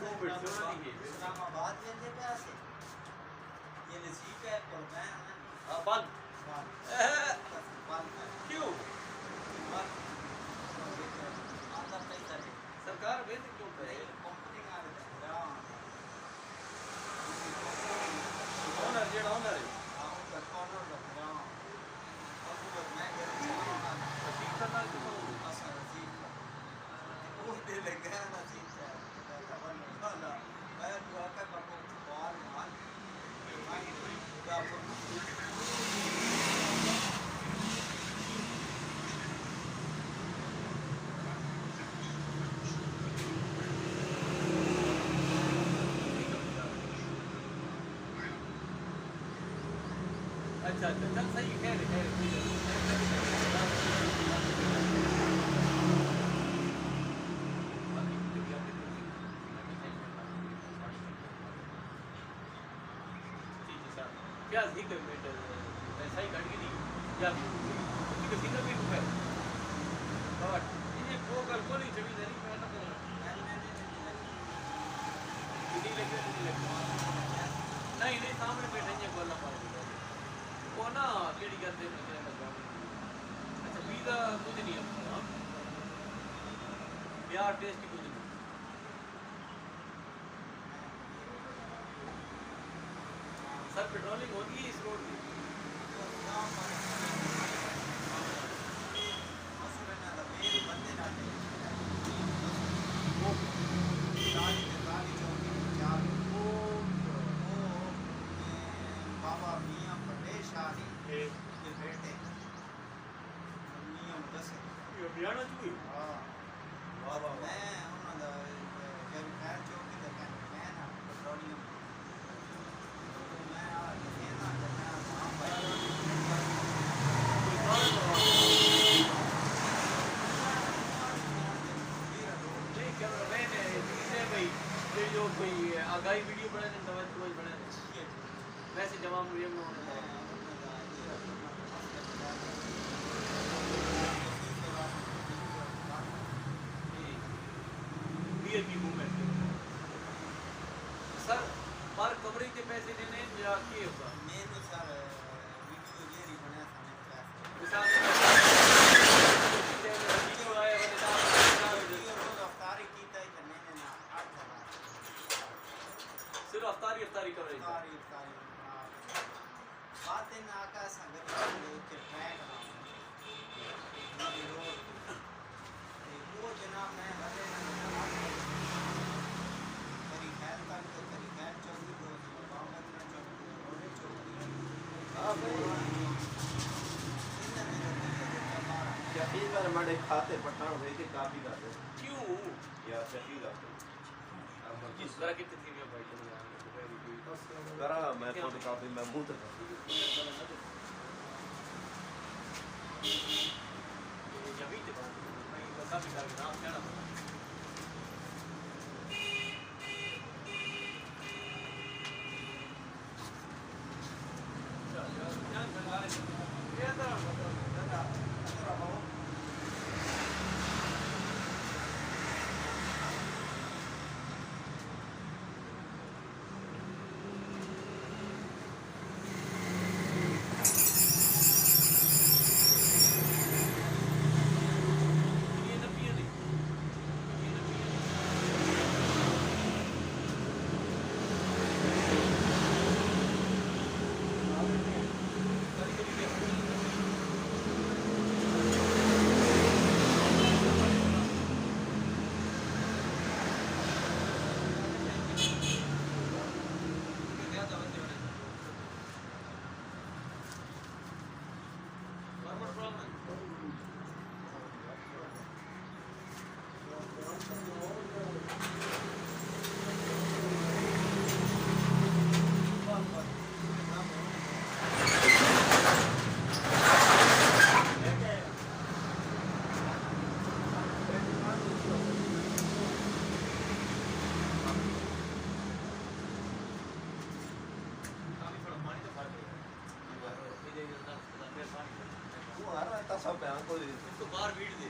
इस्लामाबाद लेते पैसे ये नसीब है कुर्बान है बंद बंद क्यों आता पैसा है सरकार वेद क्यों करे कंपनी आ रही है ओनर जेड़ा ओनर है आओ का कॉर्नर का अब मैं घर चलाऊंगा ठीक करना क्यों असर नसीब वो दे लगा नसीब है खबर नहीं वाला मैं दुआ का बाबू बाल माल मैं बाबू अच्छा अच्छा चल सही कह रहे क्या ठीक है बेटा ऐसा ही घट गई या किसी का भी रुपए बट इन्हें वो कर कोई जमींदारी में ना करना नहीं नहीं सामने बैठे हैं बोलना पड़ेगा वो ना केड़ी करते हैं अच्छा वीजा कुछ नहीं है बिहार टेस्ट कुछ नहीं सर पेट्रोलिंग होती है इस रोड की बाबा मियां पटेश शाही के बेटे मियां मुदस्सिर ये बियाना चुकी हां बाबा मैं उन्हां दा जब खैर चौकी ते मैं ना पेट्रोलियम मैं आ ना करना हां भाई जो कोई आगाही वीडियो बनाने दवा तो बनाने वैसे जवाब वीडियो में होना है वीआईपी मूवमेंट सर पर कवरेज के पैसे देने या के होगा मेनू सर वीडियो ये नहीं बनाया था मिसाल वीडियो आया अफ्तारी की तय करने में ना 8,000 सिर्फ अफ्तारी कवरेज अफ्तारी बातें ना का संगत के ट्रैक ना रोड वो जनाब मैं हरे मेरी खैर तक तो मेरी खैर चौकी दो बावन में चौकी रोड चौकी शकील पर हमारे खाते पठान हुए थे काफी जाते क्यों या शकील आते किस तरह की थी भाई करा मैं तो काफी मैं मुंह तक जमीन के बाद मैं बता भी कर नाम क्या ना सब पे को इसको बाहर बीट दे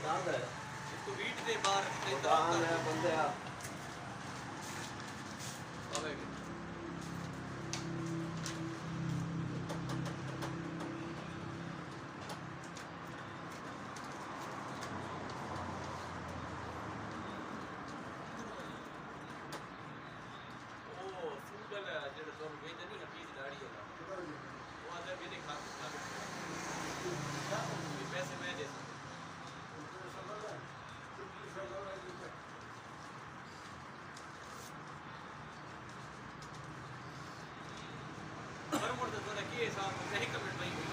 दाद है इसको बीट दे बाहर दान है बंदे आ वेचते नहीं हफीज दाढ़ी वाला कितना जी वो आता मेरे खाते ये पैसे मैं दे सकता तो समझ रहा है हर मोड़ तो के हिसाब से सही कमेंट भाई